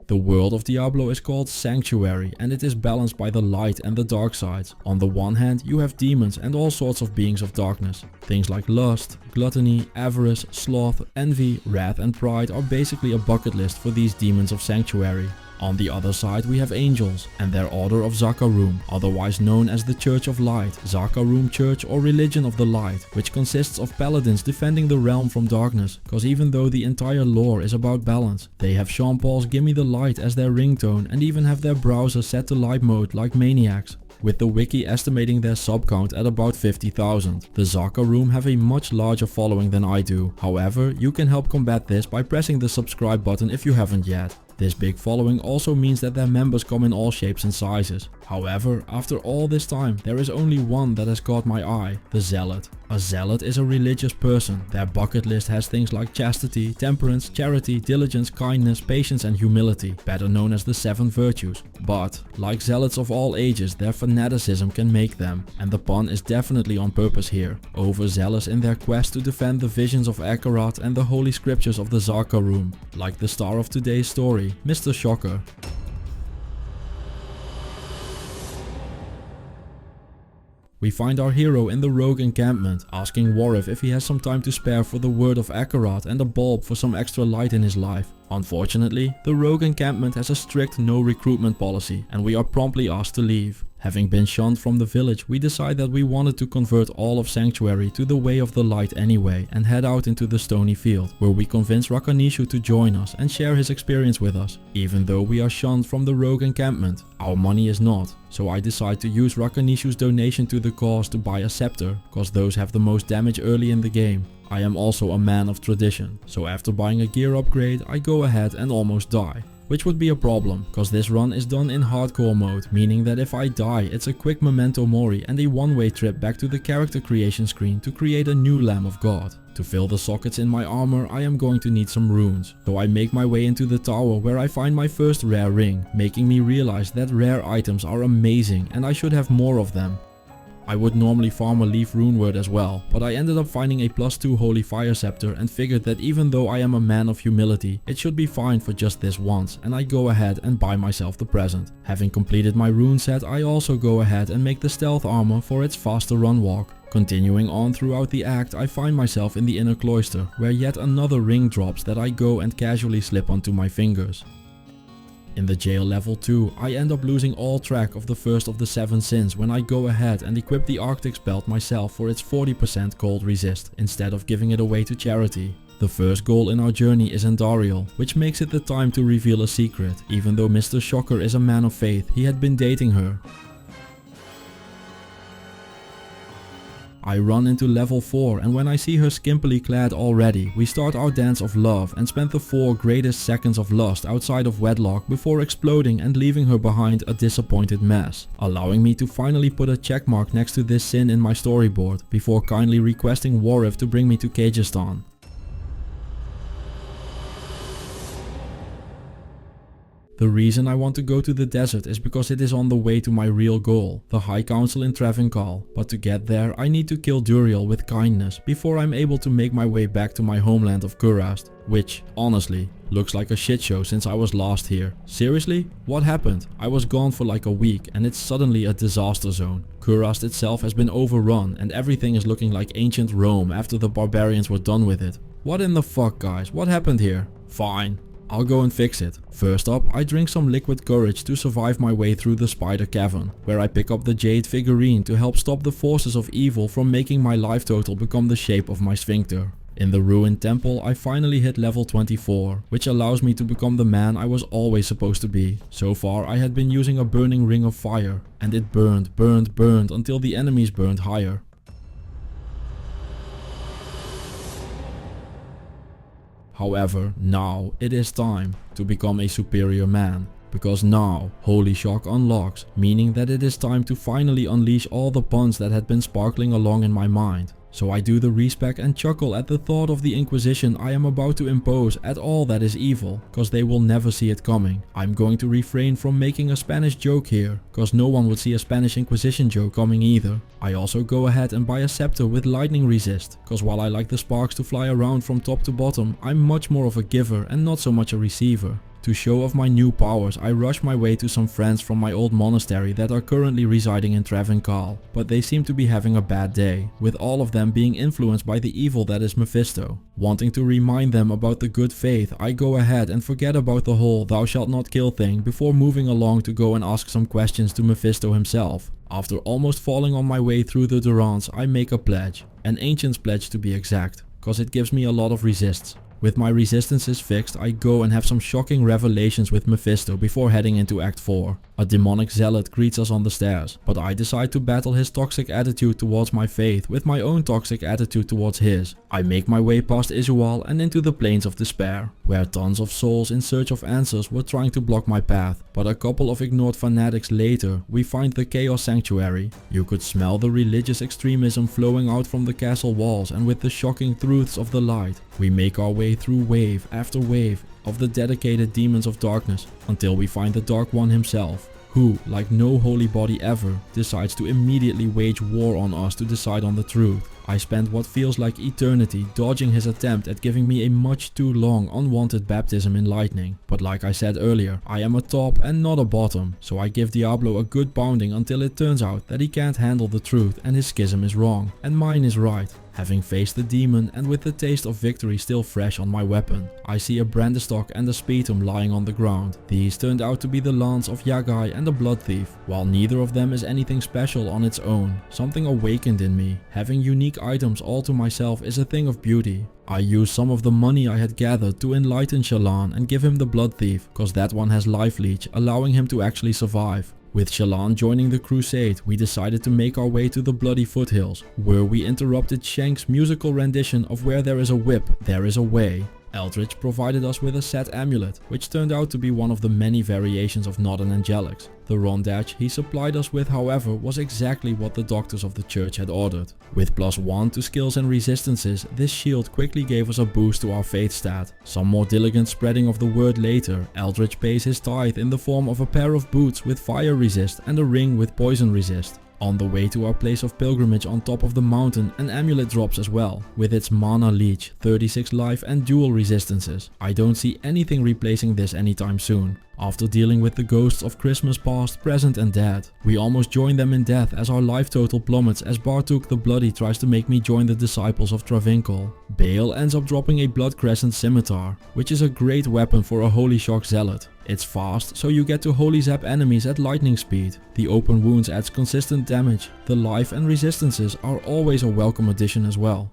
The world of Diablo is called Sanctuary, and it is balanced by the light and the dark sides. On the one hand, you have demons and all sorts of beings of darkness. Things like lust, gluttony, avarice, sloth, envy, wrath and pride are basically a bucket list for these demons of Sanctuary. On the other side we have angels and their order of Zakarum, otherwise known as the Church of Light, Zakarum Church or Religion of the Light, which consists of paladins defending the realm from darkness, cause even though the entire lore is about balance, they have Sean Paul's Gimme the Light as their ringtone and even have their browser set to light mode like maniacs, with the wiki estimating their sub count at about 50,000. The Zakarum have a much larger following than I do, however you can help combat this by pressing the subscribe button if you haven't yet. This big following also means that their members come in all shapes and sizes. However, after all this time, there is only one that has caught my eye, the Zealot. A Zealot is a religious person. Their bucket list has things like chastity, temperance, charity, diligence, kindness, patience and humility, better known as the 7 virtues. But, like Zealots of all ages, their fanaticism can make them, and the pun is definitely on purpose here, overzealous in their quest to defend the visions of Arid and the holy scriptures of the Zakarum, like the star of today's story, Mr. Shocker. We find our hero in the rogue encampment, asking Warif if he has some time to spare for the word of Arid and a bulb for some extra light in his life. Unfortunately, the rogue encampment has a strict no recruitment policy and we are promptly asked to leave. Having been shunned from the village, we decide that we wanted to convert all of Sanctuary to the way of the light anyway and head out into the stony field, where we convince Rakanishu to join us and share his experience with us. Even though we are shunned from the rogue encampment, our money is not, so I decide to use Rakanishu's donation to the cause to buy a scepter, cause those have the most damage early in the game. I am also a man of tradition, so after buying a gear upgrade I go ahead and almost die. Which would be a problem, cause this run is done in hardcore mode, meaning that if I die it's a quick memento mori and a one-way trip back to the character creation screen to create a new Lamb of God. To fill the sockets in my armor I am going to need some runes, so I make my way into the tower where I find my first rare ring, making me realize that rare items are amazing and I should have more of them. I would normally farm a leaf rune word as well, but I ended up finding a +2 holy fire scepter and figured that even though I am a man of humility, it should be fine for just this once, and I go ahead and buy myself the present. Having completed my rune set, I also go ahead and make the stealth armor for its faster run walk. Continuing on throughout the act, I find myself in the inner cloister, where yet another ring drops that I go and casually slip onto my fingers. In the jail level 2, I end up losing all track of the first of the 7 sins when I go ahead and equip the Arctic's belt myself for its 40% cold resist, instead of giving it away to charity. The first goal in our journey is Andariel, which makes it the time to reveal a secret. Even though Mr. Shocker is a man of faith, he had been dating her. I run into level 4 and when I see her skimpily clad already, we start our dance of love and spend the 4 greatest seconds of lust outside of wedlock before exploding and leaving her behind a disappointed mess, allowing me to finally put a checkmark next to this sin in my storyboard before kindly requesting Warif to bring me to Kyrgyzstan. The reason I want to go to the desert is because it is on the way to my real goal, the High Council in Travancore, but to get there I need to kill Duriel with kindness before I'm able to make my way back to my homeland of Kurast, which, honestly, looks like a shit show since I was last here. Seriously? What happened? I was gone for like a week and it's suddenly a disaster zone. Kurast itself has been overrun and everything is looking like ancient Rome after the barbarians were done with it. What in the fuck, guys? What happened here? Fine, I'll go and fix it. First up, I drink some liquid courage to survive my way through the spider cavern, where I pick up the jade figurine to help stop the forces of evil from making my life total become the shape of my sphincter. In the ruined temple, I finally hit level 24, which allows me to become the man I was always supposed to be. So far I had been using a burning ring of fire, and it burned until the enemies burned higher. However, now it is time to become a superior man, because now Holy Shock unlocks, meaning that it is time to finally unleash all the puns that had been sparkling along in my mind. So I do the respec and chuckle at the thought of the Inquisition I am about to impose at all that is evil, cause they will never see it coming. I'm going to refrain from making a Spanish joke here, cause no one would see a Spanish Inquisition joke coming either. I also go ahead and buy a scepter with lightning resist, cause while I like the sparks to fly around from top to bottom, I'm much more of a giver and not so much a receiver. To show off my new powers, I rush my way to some friends from my old monastery that are currently residing in Travancore, but they seem to be having a bad day, with all of them being influenced by the evil that is Mephisto. Wanting to remind them about the good faith, I go ahead and forget about the whole thou shalt not kill thing before moving along to go and ask some questions to Mephisto himself. After almost falling on my way through the Durance, I make a pledge, an ancient's pledge to be exact, cause it gives me a lot of resists. With my resistances fixed, I go and have some shocking revelations with Mephisto before heading into Act 4. A demonic zealot greets us on the stairs, but I decide to battle his toxic attitude towards my faith with my own toxic attitude towards his. I make my way past Isual and into the Plains of Despair, where tons of souls in search of answers were trying to block my path, but a couple of ignored fanatics later, we find the Chaos Sanctuary. You could smell the religious extremism flowing out from the castle walls, and with the shocking truths of the light, we make our way through wave after wave of the dedicated demons of darkness until we find the Dark One himself, who, like no holy body ever, decides to immediately wage war on us to decide on the truth. I spend what feels like eternity dodging his attempt at giving me a much too long unwanted baptism in lightning, but like I said earlier, I am a top and not a bottom, so I give Diablo a good pounding until it turns out that he can't handle the truth and his schism is wrong, and mine is right. Having faced the demon and with the taste of victory still fresh on my weapon, I see a brandestock and a spetum lying on the ground. These turned out to be the lance of Yagai and the blood thief. While neither of them is anything special on its own, something awakened in me. Having unique items all to myself is a thing of beauty. I use some of the money I had gathered to enlighten Shallan and give him the blood thief, cause that one has life leech, allowing him to actually survive. With Shallan joining the crusade, we decided to make our way to the Bloody Foothills, where we interrupted Shank's musical rendition of Where There Is a Whip, There Is a Way. Eldritch provided us with a set amulet, which turned out to be one of the many variations of Northern Angelics. The rondage he supplied us with, however, was exactly what the doctors of the church had ordered. With +1 to skills and resistances, this shield quickly gave us a boost to our faith stat. Some more diligent spreading of the word later, Eldritch pays his tithe in the form of a pair of boots with fire resist and a ring with poison resist. On the way to our place of pilgrimage on top of the mountain, an amulet drops as well, with its mana leech, 36 life and dual resistances. I don't see anything replacing this anytime soon. After dealing with the ghosts of Christmas past, present and dead, we almost join them in death as our life total plummets as Bartuk the Bloody tries to make me join the disciples of Travincal. Bale ends up dropping a blood crescent scimitar, which is a great weapon for a holy shock zealot. It's fast, so you get to holy zap enemies at lightning speed. The open wounds adds consistent damage. The life and resistances are always a welcome addition as well.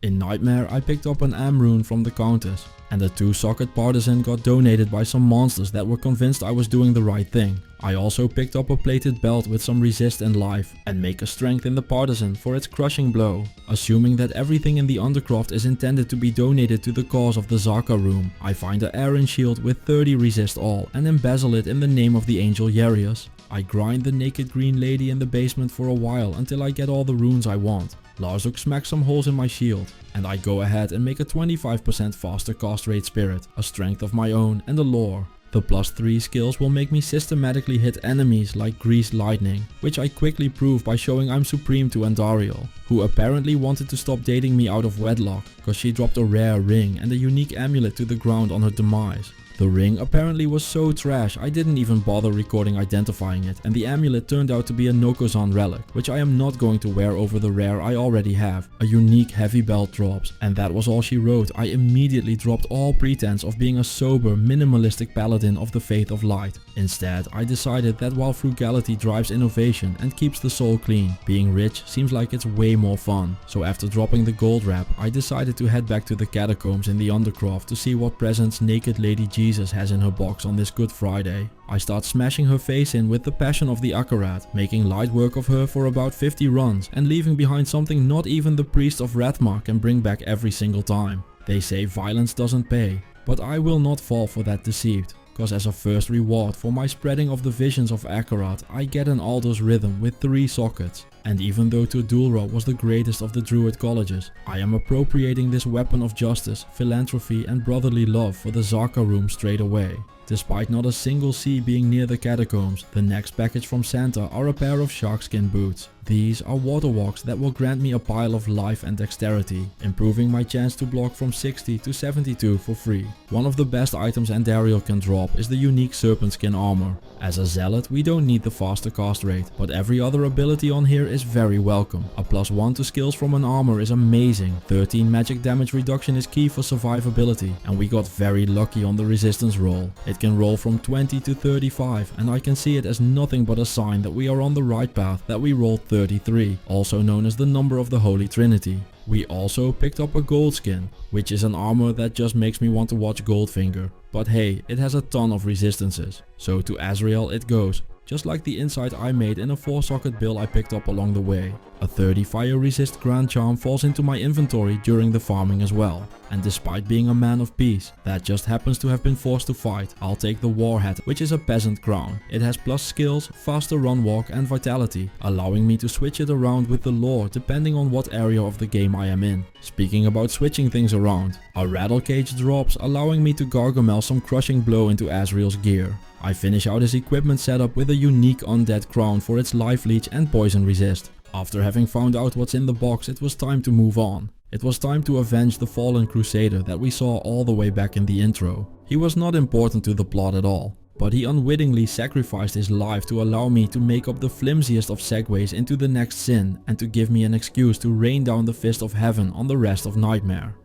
In Nightmare, I picked up an Am rune from the Countess, and a 2-socket partisan got donated by some monsters that were convinced I was doing the right thing. I also picked up a plated belt with some resist and life, and make a strength in the partisan for its crushing blow. Assuming that everything in the Undercroft is intended to be donated to the cause of the Zakarum, I find a Aaron shield with 30 resist all and embezzle it in the name of the angel Yarius. I grind the naked green lady in the basement for a while until I get all the runes I want. Larzuk smacks some holes in my shield, and I go ahead and make a 25% faster cast rate spirit, a strength of my own and a lore. The +3 skills will make me systematically hit enemies like greased lightning, which I quickly prove by showing I'm supreme to Andariel, who apparently wanted to stop dating me out of wedlock, cause she dropped a rare ring and a unique amulet to the ground on her demise. The ring apparently was so trash I didn't even bother recording identifying it, and the amulet turned out to be a Nokozan relic, which I am not going to wear over the rare I already have. A unique heavy belt drops, and that was all she wrote. I immediately dropped all pretense of being a sober, minimalistic paladin of the faith of light. Instead, I decided that while frugality drives innovation and keeps the soul clean, being rich seems like it's way more fun. So after dropping the gold wrap, I decided to head back to the catacombs in the Undercroft to see what presents naked Lady Jesus has in her box on this Good Friday. I start smashing her face in with the passion of the Akarat, making light work of her for about 50 runs and leaving behind something not even the priest of Rathma can bring back every single time. They say violence doesn't pay, but I will not fall for that deceit. Cause as a first reward for my spreading of the visions of Akarat, I get an Alder's Rhythm with 3 sockets. And even though Turdulra was the greatest of the druid colleges, I am appropriating this weapon of justice, philanthropy and brotherly love for the Zakarum straight away. Despite not a single sea being near the catacombs, the next package from Santa are a pair of sharkskin boots. These are water walks that will grant me a pile of life and dexterity, improving my chance to block from 60 to 72 for free. One of the best items Andariel can drop is the unique serpent skin armor. As a zealot we don't need the faster cast rate, but every other ability on here is very welcome. A +1 to skills from an armor is amazing, 13 magic damage reduction is key for survivability, and we got very lucky on the resistance roll. It can roll from 20 to 35 and I can see it as nothing but a sign that we are on the right path, that we rolled 33, also known as the number of the Holy Trinity. We also picked up a gold skin, which is an armor that just makes me want to watch Goldfinger. But hey, it has a ton of resistances. So to Azrael it goes, just like the insight I made in a 4-socket bill I picked up along the way. A 30 fire resist Grand Charm falls into my inventory during the farming as well. And despite being a man of peace that just happens to have been forced to fight, I'll take the War Hat, which is a peasant crown. It has plus skills, faster run walk and vitality, allowing me to switch it around with the lore depending on what area of the game I am in. Speaking about switching things around, a rattle cage drops, allowing me to Gargamel some crushing blow into Azrael's gear. I finish out his equipment setup with a unique undead crown for its life leech and poison resist. After having found out what's in the box, it was time to move on. It was time to avenge the fallen crusader that we saw all the way back in the intro. He was not important to the plot at all, but he unwittingly sacrificed his life to allow me to make up the flimsiest of segues into the next sin and to give me an excuse to rain down the fist of heaven on the rest of Nightmare.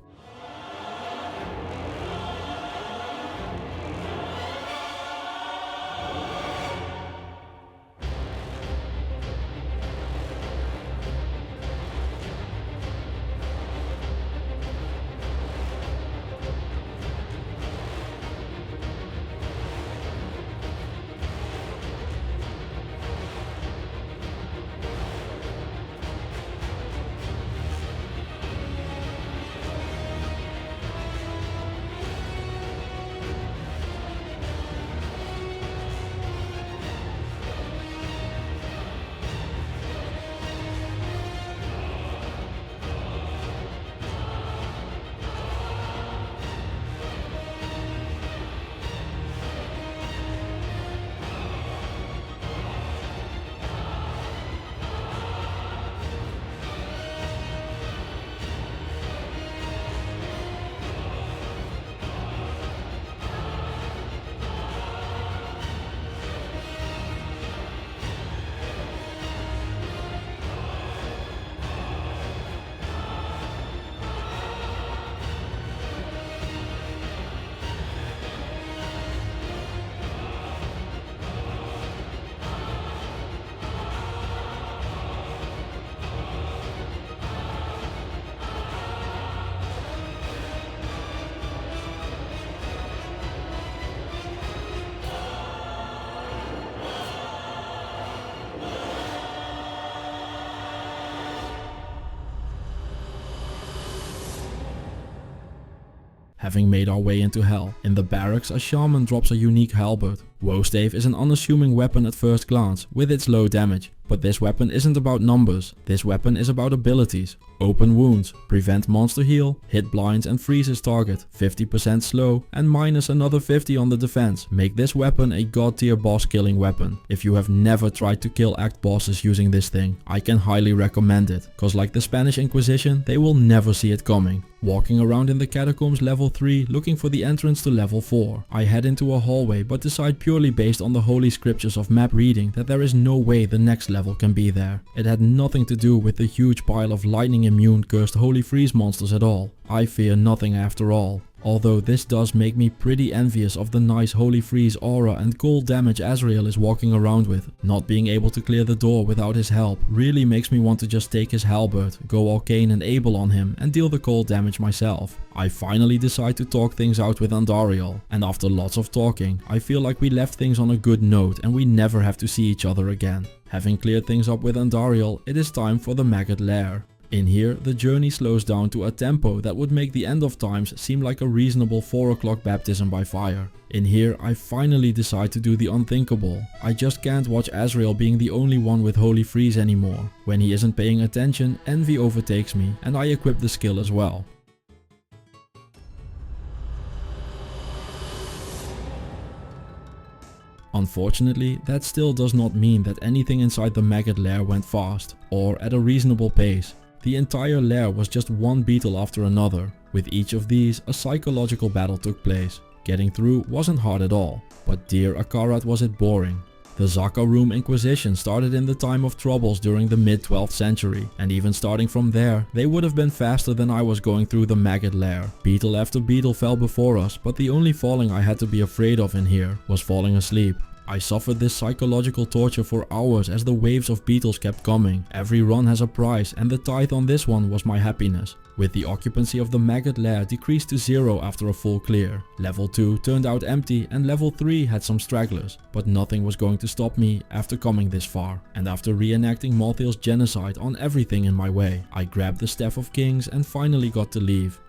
Having made our way into hell, in the barracks a shaman drops a unique halberd. Woestave is an unassuming weapon at first glance, with its low damage. But this weapon isn't about numbers, this weapon is about abilities. Open wounds, prevent monster heal, hit blinds and freeze his target, 50% slow and minus another 50 on the defense. Make this weapon a god tier boss killing weapon. If you have never tried to kill act bosses using this thing, I can highly recommend it, cause like the Spanish Inquisition, they will never see it coming. Walking around in the catacombs level 3 looking for the entrance to level 4. I head into a hallway but decide purely based on the holy scriptures of map reading that there is no way the next level can be there. It had nothing to do with the huge pile of lightning immune cursed holy freeze monsters at all. I fear nothing after all. Although this does make me pretty envious of the nice holy freeze aura and cold damage Azrael is walking around with. Not being able to clear the door without his help really makes me want to just take his halberd, go arcane and able on him and deal the cold damage myself. I finally decide to talk things out with Andariel, and after lots of talking, I feel like we left things on a good note and we never have to see each other again. Having cleared things up with Andariel, it is time for the maggot lair. In here, the journey slows down to a tempo that would make the end of times seem like a reasonable 4 o'clock baptism by fire. In here, I finally decide to do the unthinkable. I just can't watch Azrael being the only one with Holy Freeze anymore. When he isn't paying attention, envy overtakes me and I equip the skill as well. Unfortunately, that still does not mean that anything inside the maggot lair went fast, or at a reasonable pace. The entire lair was just one beetle after another. With each of these, a psychological battle took place. Getting through wasn't hard at all, but dear Akarat was it boring. The Zakarum Inquisition started in the time of troubles during the mid-12th century, and even starting from there, they would have been faster than I was going through the maggot lair. Beetle after beetle fell before us, but the only falling I had to be afraid of in here was falling asleep. I suffered this psychological torture for hours as the waves of beetles kept coming. Every run has a price, and the tithe on this one was my happiness. With the occupancy of the maggot lair decreased to 0 after a full clear. Level 2 turned out empty and level 3 had some stragglers, but nothing was going to stop me after coming this far. And after reenacting Malthael's genocide on everything in my way, I grabbed the Staff of Kings and finally got to leave.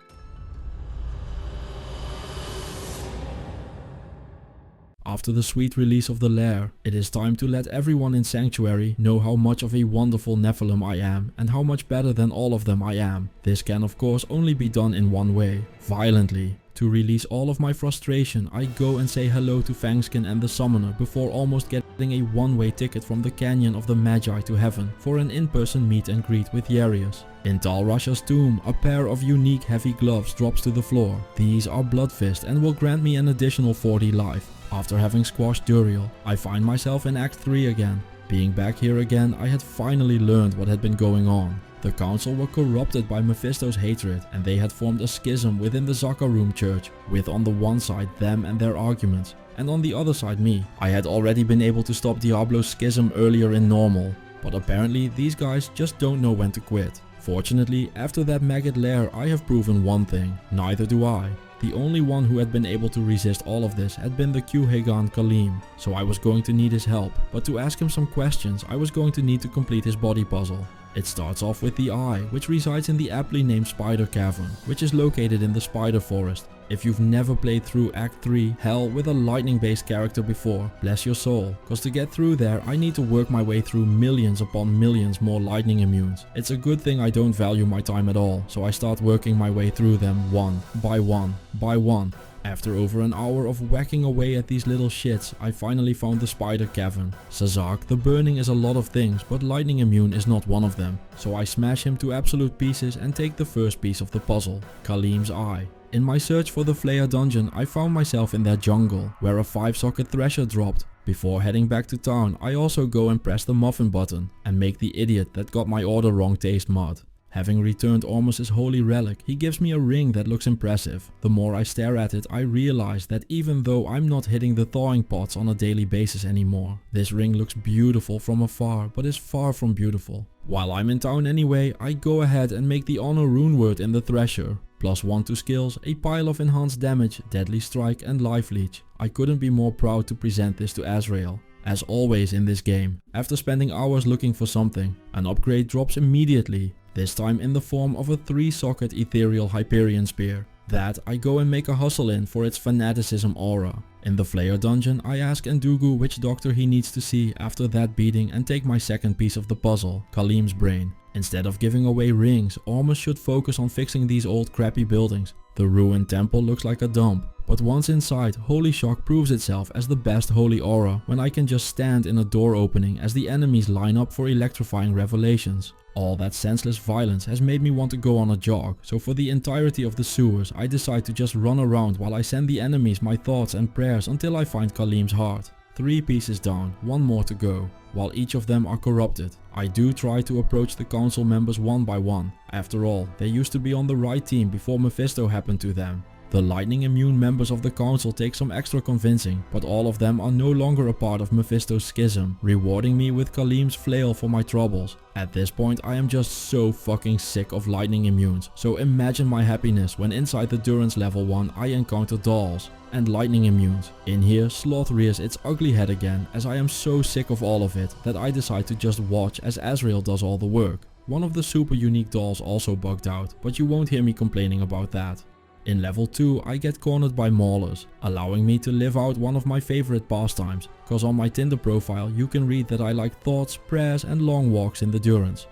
After the sweet release of the lair, it is time to let everyone in Sanctuary know how much of a wonderful Nephilim I am and how much better than all of them I am. This can of course only be done in one way, violently. To release all of my frustration, I go and say hello to Fangskin and the Summoner before almost getting a one-way ticket from the Canyon of the Magi to heaven for an in-person meet and greet with Yarius. In Tal Rasha's tomb, a pair of unique heavy gloves drops to the floor. These are Bloodfist and will grant me an additional 40 life. After having squashed Duriel, I find myself in Act 3 again. Being back here again, I had finally learned what had been going on. The council were corrupted by Mephisto's hatred, and they had formed a schism within the Zakarum church, with on the one side them and their arguments, and on the other side me. I had already been able to stop Diablo's schism earlier in normal, but apparently these guys just don't know when to quit. Fortunately, after that maggot lair, I have proven one thing: neither do I. The only one who had been able to resist all of this had been the Q-Hagan Kaleem, so I was going to need his help, but to ask him some questions I was going to need to complete his body puzzle. It starts off with the Eye, which resides in the aptly named Spider Cavern, which is located in the Spider Forest. If you've never played through Act 3 Hell with a lightning based character before, bless your soul, cause to get through there I need to work my way through millions upon millions more lightning immunes. It's a good thing I don't value my time at all, so I start working my way through them one by one by one. After over an hour of whacking away at these little shits, I finally found the Spider Cavern. Sazak, the Burning is a lot of things, but lightning immune is not one of them. So I smash him to absolute pieces and take the first piece of the puzzle, Kaleem's Eye. In my search for the Flayer dungeon, I found myself in that jungle, where a 5-socket thresher dropped. Before heading back to town, I also go and press the muffin button, and make the idiot that got my order wrong taste mud. Having returned Ormus's holy relic, he gives me a ring that looks impressive. The more I stare at it, I realize that even though I'm not hitting the thawing pots on a daily basis anymore, this ring looks beautiful from afar, but is far from beautiful. While I'm in town anyway, I go ahead and make the honor rune word in the thresher. +1 to skills, a pile of enhanced damage, deadly strike and life leech. I couldn't be more proud to present this to Azrael. As always in this game, after spending hours looking for something, an upgrade drops immediately. This time in the form of a 3-socket ethereal Hyperion spear. That I go and make a hustle in for its fanaticism aura. In the Flayer dungeon, I ask Ndugu which doctor he needs to see after that beating and take my second piece of the puzzle, Kaleem's brain. Instead of giving away rings, Ormus should focus on fixing these old crappy buildings. The ruined temple looks like a dump, but once inside, Holy Shock proves itself as the best holy aura when I can just stand in a door opening as the enemies line up for electrifying revelations. All that senseless violence has made me want to go on a jog, so for the entirety of the sewers I decide to just run around while I send the enemies my thoughts and prayers until I find Kaleem's heart. 3 pieces down, 1 more to go. While each of them are corrupted, I do try to approach the council members one by one. After all, they used to be on the right team before Mephisto happened to them. The lightning immune members of the council take some extra convincing, but all of them are no longer a part of Mephisto's schism, rewarding me with Kaleem's flail for my troubles. At this point I am just so fucking sick of lightning immunes, so imagine my happiness when inside the Durance level 1 I encounter dolls and lightning immunes. In here, Sloth rears its ugly head again, as I am so sick of all of it that I decide to just watch as Azrael does all the work. One of the super unique dolls also bugged out, but you won't hear me complaining about that. In level 2 I get cornered by maulers, allowing me to live out one of my favorite pastimes, cause on my Tinder profile you can read that I like thoughts, prayers and long walks in the Durance.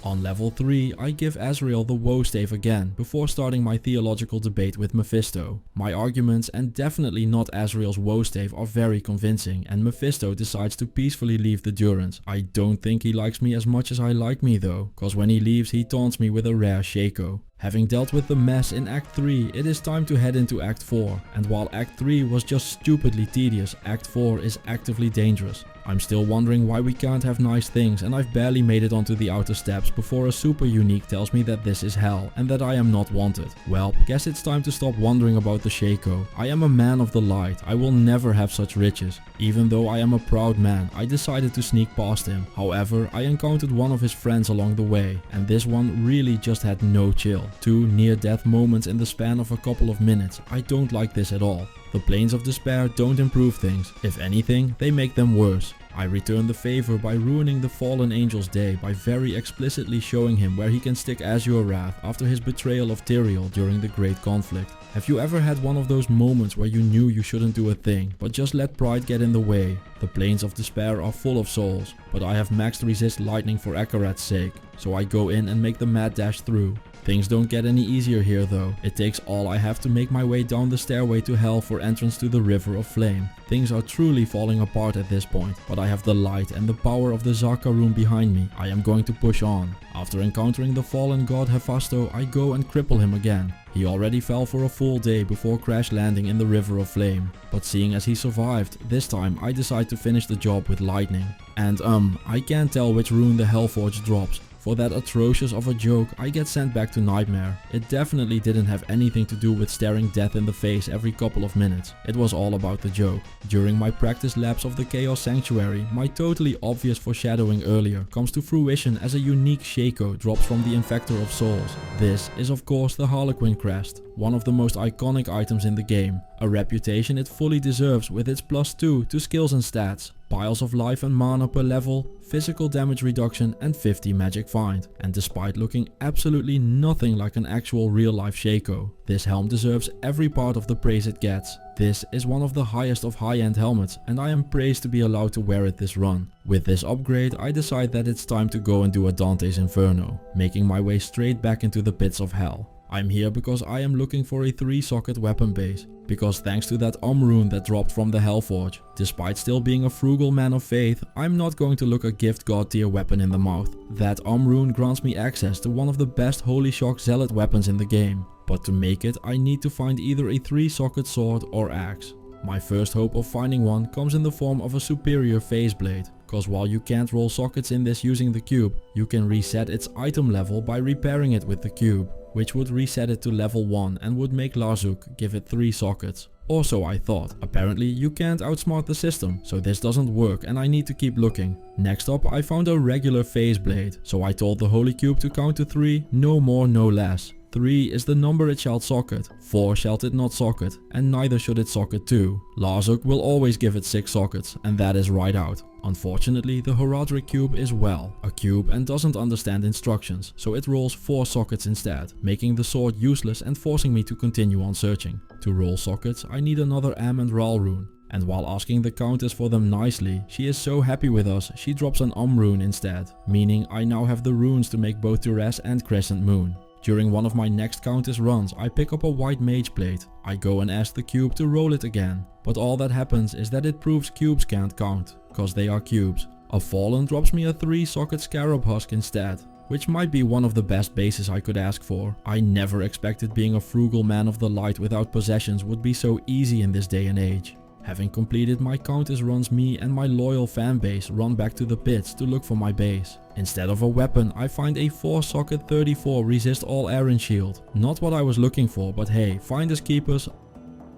On level 3 I give Azrael the woe stave again before starting my theological debate with Mephisto. My arguments, and definitely not Azrael's woe stave, are very convincing, and Mephisto decides to peacefully leave the Durance. I don't think he likes me as much as I like me though, cause when he leaves he taunts me with a rare Shaco. Having dealt with the mess in Act 3, it is time to head into Act 4, and while Act 3 was just stupidly tedious, Act 4 is actively dangerous. I'm still wondering why we can't have nice things, and I've barely made it onto the outer steps before a super unique tells me that this is hell and that I am not wanted. Well, guess it's time to stop wondering about the Shaco. I am a man of the light, I will never have such riches. Even though I am a proud man, I decided to sneak past him. However, I encountered one of his friends along the way, and this one really just had no chill. 2 near-death moments in the span of a couple of minutes. I don't like this at all. The Plains of Despair don't improve things. If anything, they make them worse. I return the favor by ruining the fallen angel's day by very explicitly showing him where he can stick Azure Wrath after his betrayal of Tyrael during the Great Conflict. Have you ever had one of those moments where you knew you shouldn't do a thing, but just let pride get in the way? The Plains of Despair are full of souls, but I have maxed resist lightning for Akarat's sake, so I go in and make the mad dash through. Things don't get any easier here though. It takes all I have to make my way down the stairway to hell for entrance to the River of Flame. Things are truly falling apart at this point, but I have the light and the power of the Zakarum behind me. I am going to push on. After encountering the fallen god Hephasto, I go and cripple him again. He already fell for a full day before crash landing in the River of Flame, but seeing as he survived, this time I decide to finish the job with lightning. And I can't tell which rune the Hellforge drops. For that atrocious of a joke, I get sent back to Nightmare. It definitely didn't have anything to do with staring death in the face every couple of minutes. It was all about the joke. During my practice laps of the Chaos Sanctuary, my totally obvious foreshadowing earlier comes to fruition as a unique Shaco drops from the Infector of Souls. This is of course the Harlequin Crest, one of the most iconic items in the game, a reputation it fully deserves with its +2 to skills and stats, piles of life and mana per level, physical damage reduction and 50 magic find. And despite looking absolutely nothing like an actual real life Shaco, this helm deserves every part of the praise it gets. This is one of the highest of high-end helmets, and I am praised to be allowed to wear it this run. With this upgrade, I decide that it's time to go and do a Dante's Inferno, making my way straight back into the pits of hell. I'm here because I am looking for a 3-socket weapon base, because thanks to that rune that dropped from the Hellforge, despite still being a frugal man of faith, I'm not going to look a gift god tier weapon in the mouth. That rune grants me access to one of the best Holy Shock Zealot weapons in the game, but to make it I need to find either a 3-socket sword or axe. My first hope of finding one comes in the form of a superior phase blade, cause while you can't roll sockets in this using the cube, you can reset its item level by repairing it with the cube, which would reset it to level 1 and would make Larzuk give it 3 sockets. Or so I thought. Apparently you can't outsmart the system, so this doesn't work and I need to keep looking. Next up I found a regular phase blade, so I told the Holy Cube to count to 3, no more no less. 3 is the number it shall socket, 4 shall it not socket, and neither should it socket 2. Larzuk will always give it 6 sockets, and that is right out. Unfortunately, the Horadric cube is a cube and doesn't understand instructions, so it rolls 4 sockets instead, making the sword useless and forcing me to continue on searching. To roll sockets, I need another Am and Ral rune. And while asking the Countess for them nicely, she is so happy with us, she drops an rune instead, meaning I now have the runes to make both Duress and Crescent Moon. During one of my next Countess runs, I pick up a white mage plate. I go and ask the cube to roll it again, but all that happens is that it proves cubes can't count, cause they are cubes. A Fallen drops me a 3-socket Scarab Husk instead, which might be one of the best bases I could ask for. I never expected being a frugal man of the light without possessions would be so easy in this day and age. Having completed my Countess runs, me and my loyal fanbase run back to the pits to look for my base. Instead of a weapon, I find a 4-socket 34 resist all Aaron shield. Not what I was looking for, but hey, finders keepers.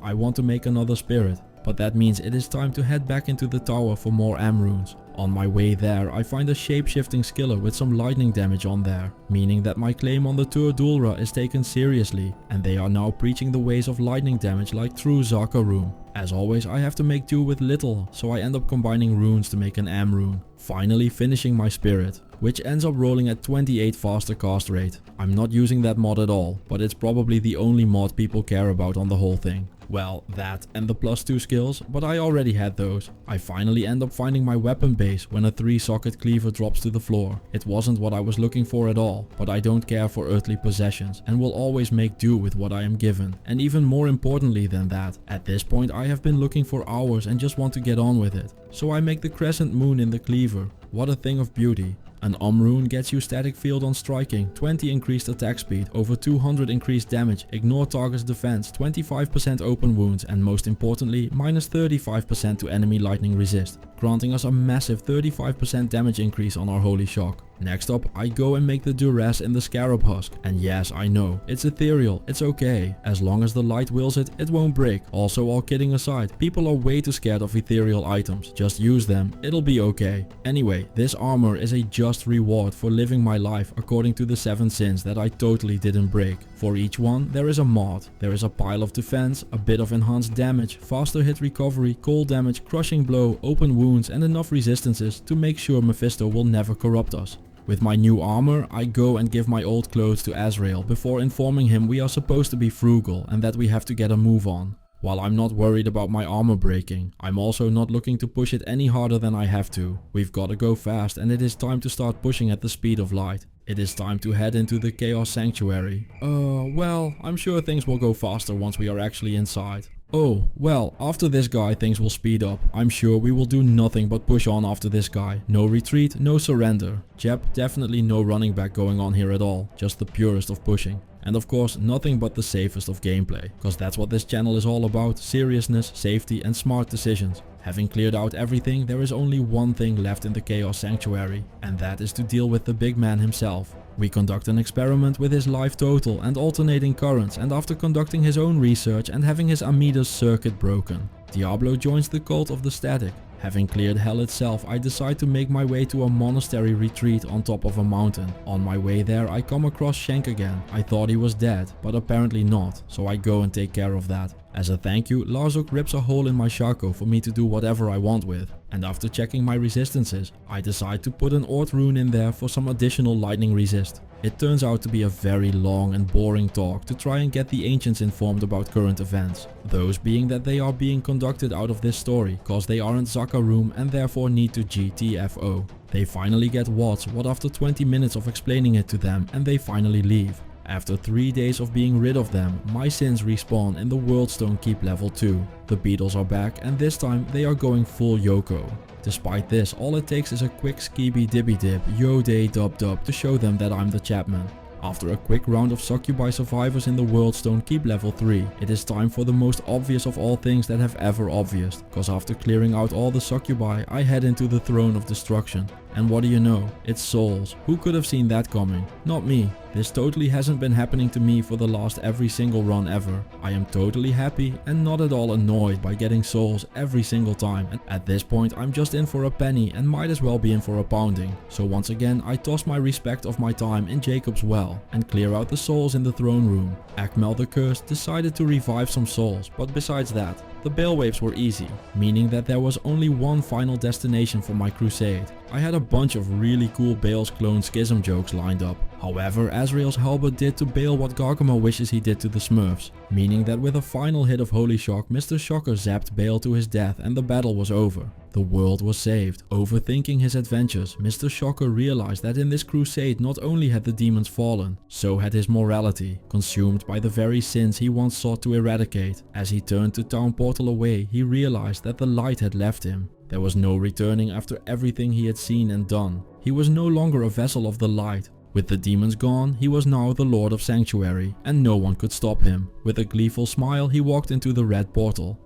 I want to make another spirit, but that means it is time to head back into the tower for more Am runes. On my way there, I find a shape-shifting skiller with some lightning damage on there, meaning that my claim on the Tur Dulra is taken seriously, and they are now preaching the ways of lightning damage like true Zakarum. As always, I have to make do with little, so I end up combining runes to make an M rune, finally finishing my spirit, which ends up rolling at 28 faster cast rate. I'm not using that mod at all, but it's probably the only mod people care about on the whole thing. Well, that and the +2 skills, but I already had those. I finally end up finding my weapon base when a 3-socket cleaver drops to the floor. It wasn't what I was looking for at all, but I don't care for earthly possessions and will always make do with what I am given. And even more importantly than that, at this point I have been looking for hours and just want to get on with it. So I make the crescent moon in the cleaver. What a thing of beauty. An rune gets you static field on striking, 20 increased attack speed, over 200 increased damage, ignore target's defense, 25% open wounds, and most importantly, minus 35% to enemy lightning resist, granting us a massive 35% damage increase on our holy shock. Next up, I go and make the duress in the scarab husk, and yes, I know, it's ethereal, it's okay. As long as the light wills it, it won't break. Also, all kidding aside, people are way too scared of ethereal items. Just use them, it'll be okay. Anyway, this armor is a just reward for living my life according to the 7 sins that I totally didn't break. For each one, there is a mod. There is a pile of defense, a bit of enhanced damage, faster hit recovery, cold damage, crushing blow, open wounds, and enough resistances to make sure Mephisto will never corrupt us. With my new armor, I go and give my old clothes to Azrael before informing him we are supposed to be frugal and that we have to get a move on. While I'm not worried about my armor breaking, I'm also not looking to push it any harder than I have to. We've gotta go fast and it is time to start pushing at the speed of light. It is time to head into the Chaos Sanctuary. Well, I'm sure things will go faster once we are actually inside. Oh, well, after this guy things will speed up. I'm sure we will do nothing but push on after this guy. No retreat, no surrender. Jep, definitely no running back going on here at all. Just the purest of pushing. And of course, nothing but the safest of gameplay. Cause that's what this channel is all about. Seriousness, safety and smart decisions. Having cleared out everything, there is only one thing left in the Chaos Sanctuary. And that is to deal with the big man himself. We conduct an experiment with his life total and alternating currents, and after conducting his own research and having his Amida's circuit broken, Diablo joins the cult of the static. Having cleared hell itself, I decide to make my way to a monastery retreat on top of a mountain. On my way there, I come across Shank again. I thought he was dead, but apparently not, so I go and take care of that. As a thank you, Larzuk rips a hole in my Shaco for me to do whatever I want with. And after checking my resistances, I decide to put an Ort rune in there for some additional lightning resist. It turns out to be a very long and boring talk to try and get the ancients informed about current events. Those being that they are being conducted out of this story, cause they aren't Zakarum and therefore need to GTFO. They finally get what after 20 minutes of explaining it to them, and they finally leave. After 3 days of being rid of them, my sins respawn in the Worldstone Keep level 2. The Beatles are back and this time they are going full Yoko. Despite this, all it takes is a quick skibby dibby dib, yo day dub dub to show them that I'm the Chapman. After a quick round of succubi survivors in the Worldstone Keep level 3, it is time for the most obvious of all things that have ever obvious, cause after clearing out all the succubi, I head into the Throne of Destruction. And what do you know? It's souls. Who could have seen that coming? Not me. This totally hasn't been happening to me for the last every single run ever. I am totally happy and not at all annoyed by getting souls every single time. And at this point I'm just in for a penny and might as well be in for a pounding. So once again I toss my respect of my time in Jacob's Well and clear out the souls in the throne room. Akmel the Cursed decided to revive some souls, but besides that, the Bale waves were easy, meaning that there was only one final destination for my crusade. I had a bunch of really cool Bale's clone schism jokes lined up. However, Azrael's halberd did to Bale what Gargamel wishes he did to the Smurfs, meaning that with a final hit of Holy Shock, Mr. Shocker zapped Bale to his death and the battle was over. The world was saved. Overthinking his adventures, Mr. Shocker realized that in this crusade not only had the demons fallen, so had his morality, consumed by the very sins he once sought to eradicate. As he turned to Town Portal away, he realized that the light had left him. There was no returning after everything he had seen and done. He was no longer a vessel of the light. With the demons gone, he was now the Lord of Sanctuary, and no one could stop him. With a gleeful smile, he walked into the red portal.